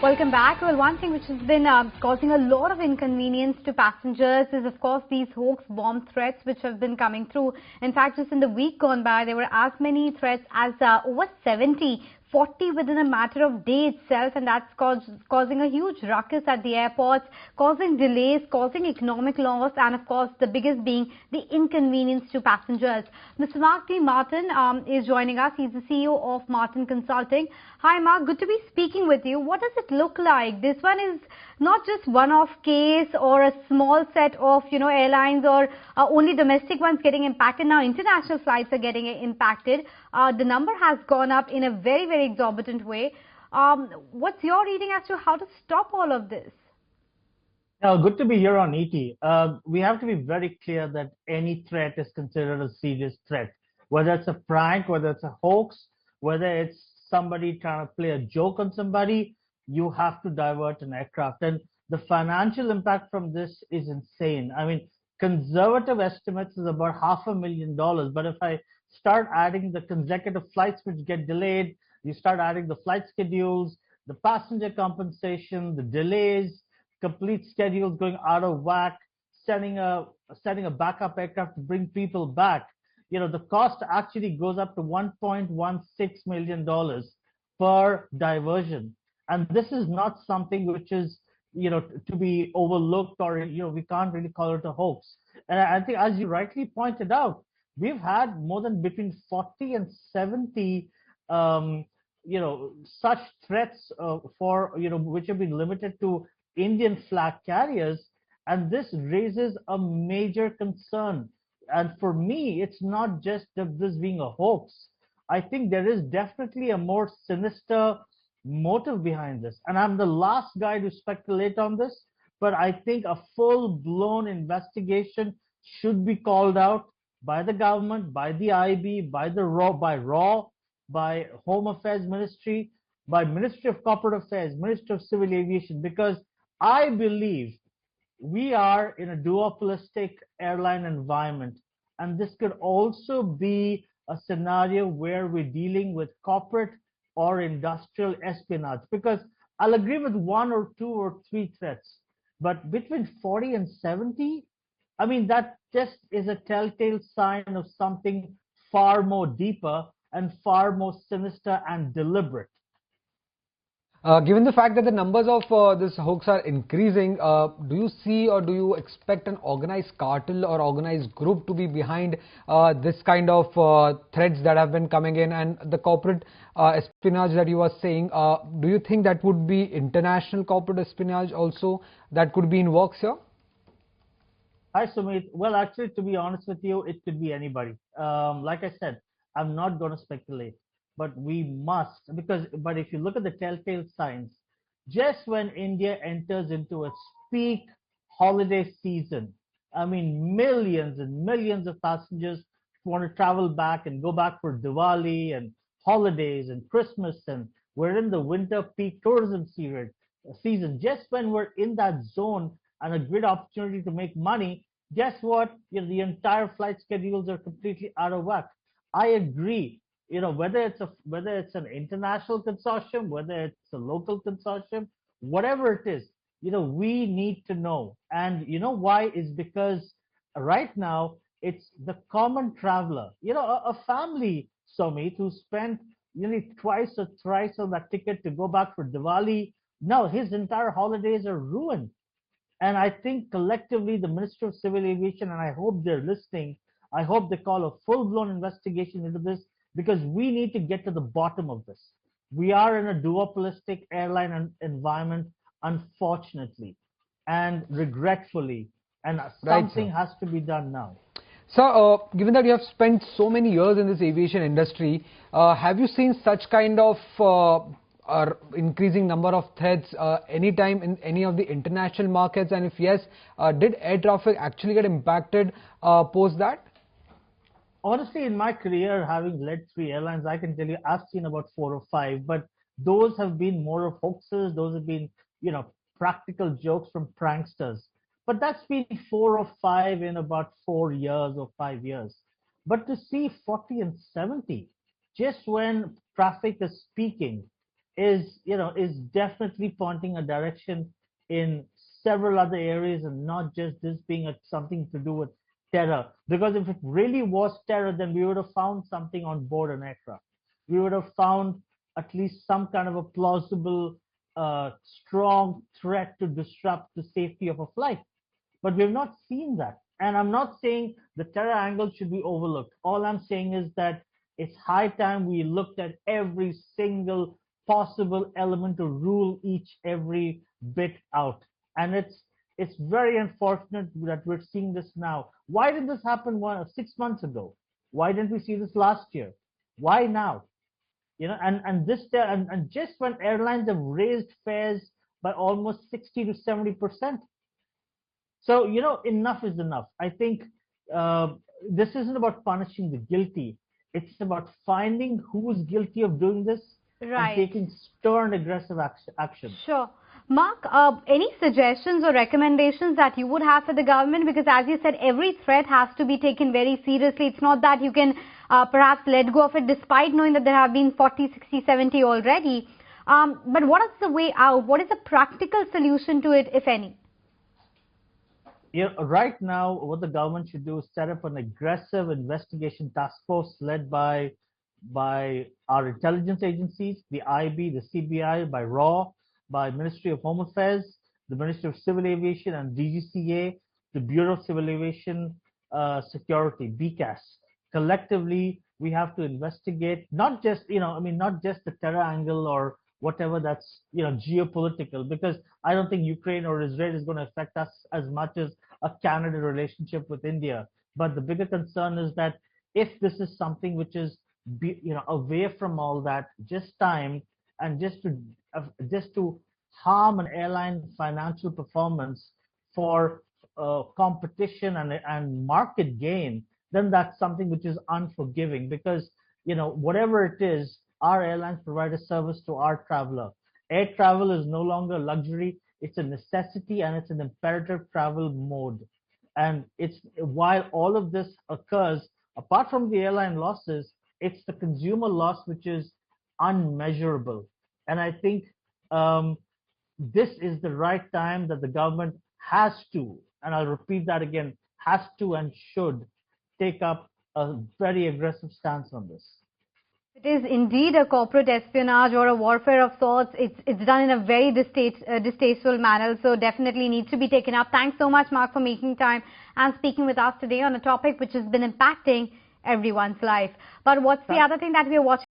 Welcome back. Well, one thing which has been causing a lot of inconvenience to passengers is, of course, these hoax bomb threats which have been coming through. In fact, just in the week gone by, there were as many threats as over 40 within a matter of day itself, and that's causing a huge ruckus at the airports, causing delays, causing economic loss, and of course the biggest being the inconvenience to passengers. Mr. Martin is joining us. He's the CEO of MartinConsulting. Hi Mark, good to be speaking with you. What does it look like? This one is not just one-off case or a small set of airlines or only domestic ones getting impacted. Now international flights are getting impacted. The number has gone up in a very, very exorbitant way. What's your reading as to how to stop all of this? Good to be here on ET. We have to be very clear that any threat is considered a serious threat. Whether it's a prank, whether it's a hoax, whether it's somebody trying to play a joke on somebody, you have to divert an aircraft. And the financial impact from this is insane. I mean, conservative estimates is about $500,000. But if I start adding the consecutive flights which get delayed, you start adding the flight schedules, the passenger compensation, the delays, complete schedules going out of whack, sending a backup aircraft to bring people back. The cost actually goes up to $1.16 million per diversion. And this is not something which is, to be overlooked, or, we can't really call it a hoax. And I think, as you rightly pointed out, we've had more than between 40 and 70, such threats which have been limited to Indian flag carriers. And this raises a major concern. And for me, it's not just this being a hoax. I think there is definitely a more sinister motive behind this. And I'm the last guy to speculate on this, but I think a full-blown investigation should be called out by the government, by the IB, by RAW, by Home Affairs Ministry, by Ministry of Corporate Affairs, Ministry of Civil Aviation, because I believe we are in a duopolistic airline environment, and this could also be a scenario where we're dealing with corporate or industrial espionage, because I'll agree with 1 or 2 or 3 threats, but between 40 and 70, I mean, that just is a telltale sign of something far more deeper and far more sinister and deliberate. Given the fact that the numbers of this hoax are increasing, do you see or do you expect an organized cartel or organized group to be behind this kind of threats that have been coming in, and the corporate espionage that you were saying? Do you think that would be international corporate espionage also that could be in works here? Hi, Sumit. Well, actually, to be honest with you, it could be anybody. Like I said, I'm not going to speculate. But we must, but if you look at the telltale signs, just when India enters into its peak holiday season, I mean, millions and millions of passengers want to travel back and go back for Diwali and holidays and Christmas, and we're in the winter peak tourism season. Just when we're in that zone and a great opportunity to make money, guess what? The entire flight schedules are completely out of whack. I agree. Whether it's an international consortium, whether it's a local consortium, whatever it is, we need to know. And why is because right now it's the common traveler, a family, Sumit, who spent nearly twice or thrice on that ticket to go back for Diwali. Now his entire holidays are ruined. And I think collectively the Ministry of Civil Aviation, and I hope they're listening, I hope they call a full-blown investigation into this, because we need to get to the bottom of this. We are in a duopolistic airline environment, unfortunately, and regretfully, and something has to be done now. So, given that you have spent so many years in this aviation industry, have you seen such kind of increasing number of threats anytime in any of the international markets? And if yes, did air traffic actually get impacted post that? Honestly, in my career, having led 3 airlines, I can tell you I've seen about 4 or 5, but those have been more of hoaxes. Those have been, practical jokes from pranksters. But that's been 4 or 5 in about 4 years or 5 years. But to see 40 and 70, just when traffic is peaking, is definitely pointing a direction in several other areas, and not just this being something to do with terror. Because if it really was terror, then we would have found something on board an aircraft. We would have found at least some kind of a plausible, strong threat to disrupt the safety of a flight. But we've not seen that. And I'm not saying the terror angle should be overlooked. All I'm saying is that it's high time we looked at every single possible element to rule every bit out. And it's very unfortunate that we're seeing this now. Why did this happen 6 months ago? Why didn't we see this last year? Why now? And just when airlines have raised fares by almost 60 to 70%. So, enough is enough. I think this isn't about punishing the guilty. It's about finding who's guilty of doing this and taking stern, aggressive action. Sure. Mark, any suggestions or recommendations that you would have for the government? Because as you said, every threat has to be taken very seriously. It's not that you can perhaps let go of it despite knowing that there have been 40, 60, 70 already. But what is the way out? What is the practical solution to it, if any? Right now, what the government should do is set up an aggressive investigation task force led by our intelligence agencies, the IB, the CBI, by RAW, by Ministry of Home Affairs, the Ministry of Civil Aviation and DGCA, the Bureau of Civil Aviation Security, BCAS. Collectively, we have to investigate not just the terror angle or whatever that's geopolitical, because I don't think Ukraine or Israel is going to affect us as much as a Canada relationship with India. But the bigger concern is that if this is something which is away from all that, just timed and just to harm an airline financial performance for competition and market gain, then that's something which is unforgiving. Because whatever it is, our airlines provide a service to our traveler. Air travel is no longer a luxury; it's a necessity and it's an imperative travel mode. And while all of this occurs, apart from the airline losses, it's the consumer loss which is unmeasurable. And I think this is the right time that the government has to, and I'll repeat that again, has to and should take up a very aggressive stance on this. It is indeed a corporate espionage or a warfare of sorts. It's done in a very distasteful manner, so definitely needs to be taken up. Thanks so much, Mark, for making time and speaking with us today on a topic which has been impacting everyone's life. But what's the other thing that we are watching?